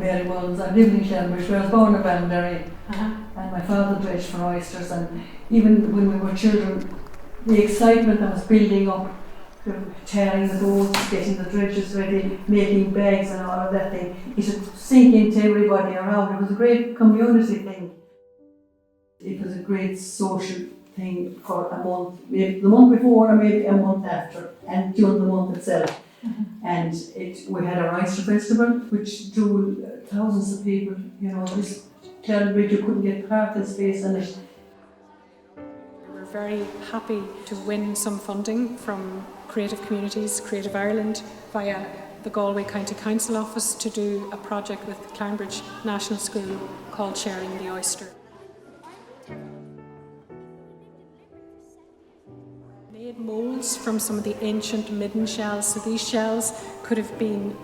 very well. I lived in Clarinbridge, where I was born in Ballinderry, and my father dredged for oysters, and even when we were children, the excitement that was building up, tearing the boats, getting the dredges ready, making bags and all of that thing, it should sink into everybody around. It was a great community thing. It was a great social thing for a month, maybe the month before or maybe a month after, and during the month itself. And we had our oyster festival, which drew thousands of people. You know, this Clarinbridge, you couldn't get parking space in it. We're very happy to win some funding from Creative Communities, Creative Ireland, via the Galway County Council Office to do a project with Clarinbridge National School called Sharing the Oyster. Made moulds from some of the ancient midden shells, so these shells could have been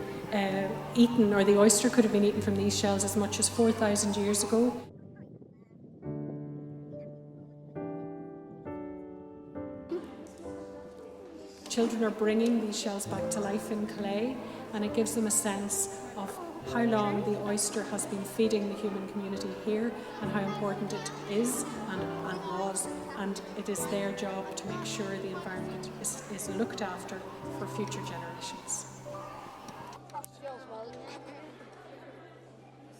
eaten, or the oyster could have been eaten from these shells as much as 4,000 years ago. Children are bringing these shells back to life in clay, and it gives them a sense of how long the oyster has been feeding the human community here and how important it is and was, and it is their job to make sure the environment is looked after for future generations.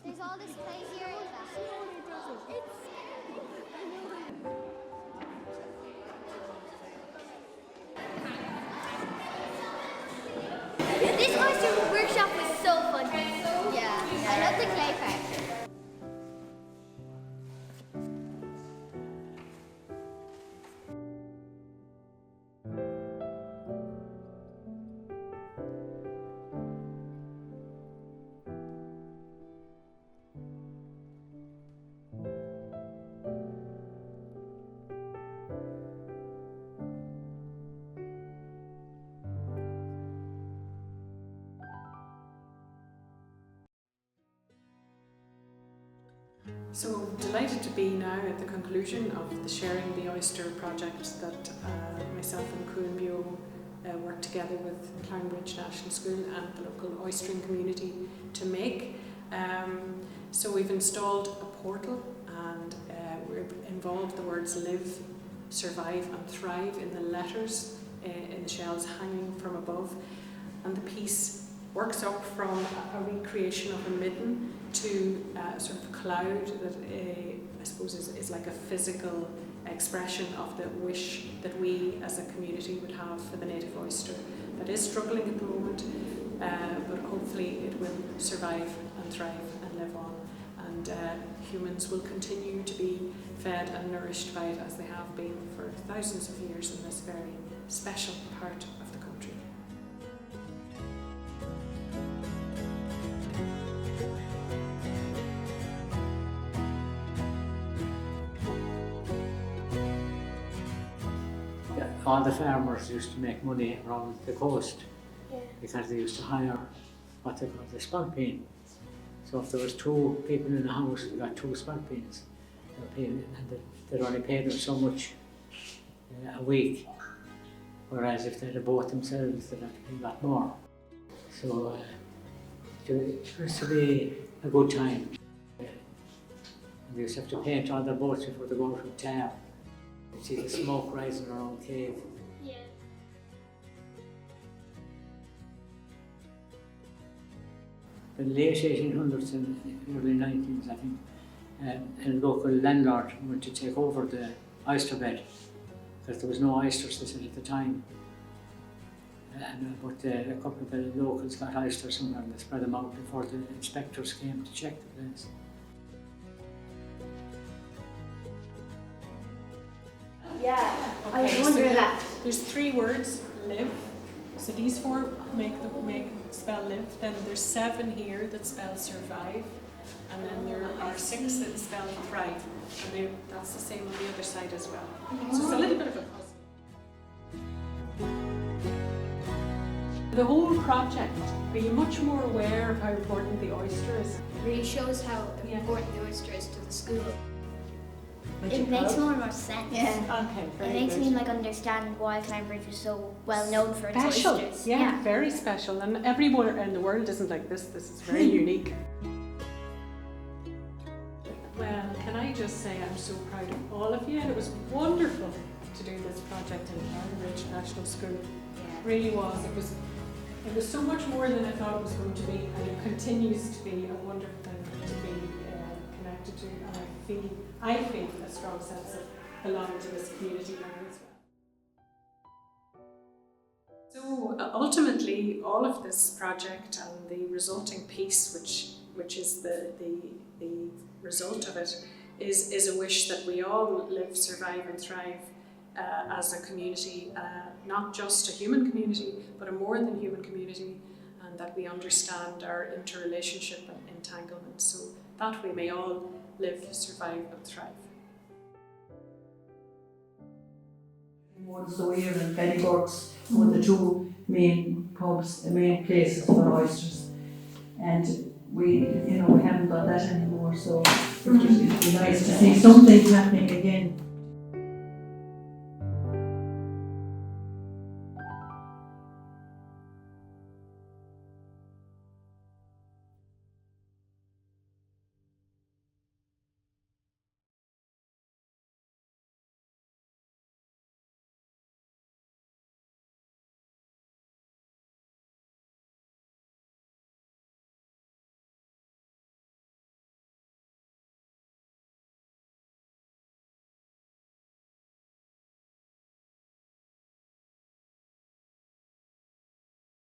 There's all this clay here. This oyster workshop was so fun. Yeah, I love the clay part. So delighted to be now at the conclusion of the Sharing the Oyster project that myself and Cuan Beo worked together with Clarinbridge National School and the local oystering community to make. So we've installed a portal, and we've involved the words live, survive and thrive in the letters in the shells hanging from above, and the piece works up from a recreation of a midden to a sort of cloud that I suppose is like a physical expression of the wish that we as a community would have for the native oyster that is struggling at the moment, but hopefully it will survive and thrive and live on, and humans will continue to be fed and nourished by it as they have been for thousands of years in this very special part of the country. All the farmers used to make money around the coast because they used to hire what they call the spalpeen. So if there was two people in the house, they got two spalpeens. And they'd only pay them so much a week, whereas if they had a boat themselves, they'd have to pay a lot more. So it used to be a good time. And they used to have to paint all their boats before they go out with tar. You see the smoke rising around the cave. Yeah. In the late 1800s and early 1900s, I think, a local landlord wanted to take over the oyster bed because there was no oysters at the time. But a couple of the locals got oysters somewhere and they spread them out before the inspectors came to check the place. Yeah, Okay, I was wondering that. There's three words: live. So these four make spell live. Then there's 7 here that spell survive, and then there are 6 that spell thrive. And that's the same on the other side as well. So it's a little bit of a puzzle. The whole project, are you much more aware of how important the oyster is? It really shows how important the oyster is to the school. It makes more and more sense. Yeah. Okay, It very makes good. me understand why Clarinbridge was so well known for its Special, oysters. yeah, very special. And everywhere in the world isn't like this. This is very unique. just say I'm so proud of all of you, and it was wonderful to do this project in Clarinbridge National School. It really was. It was so much more than I thought it was going to be, and it continues to be a wonderful thing to be connected to, and I feel a strong sense of belonging to this community now as well. So ultimately, all of this project and the resulting piece, which is the result of it, is a wish that we all live, survive and thrive as a community, not just a human community, but a more than human community, and that we understand our interrelationship and entanglement, so that we may all live, survive and thrive. One's the Weir and Bennyburg's were the two main pubs, the main places for oysters, and we haven't got that anymore, so it'd be nice to see something happening again.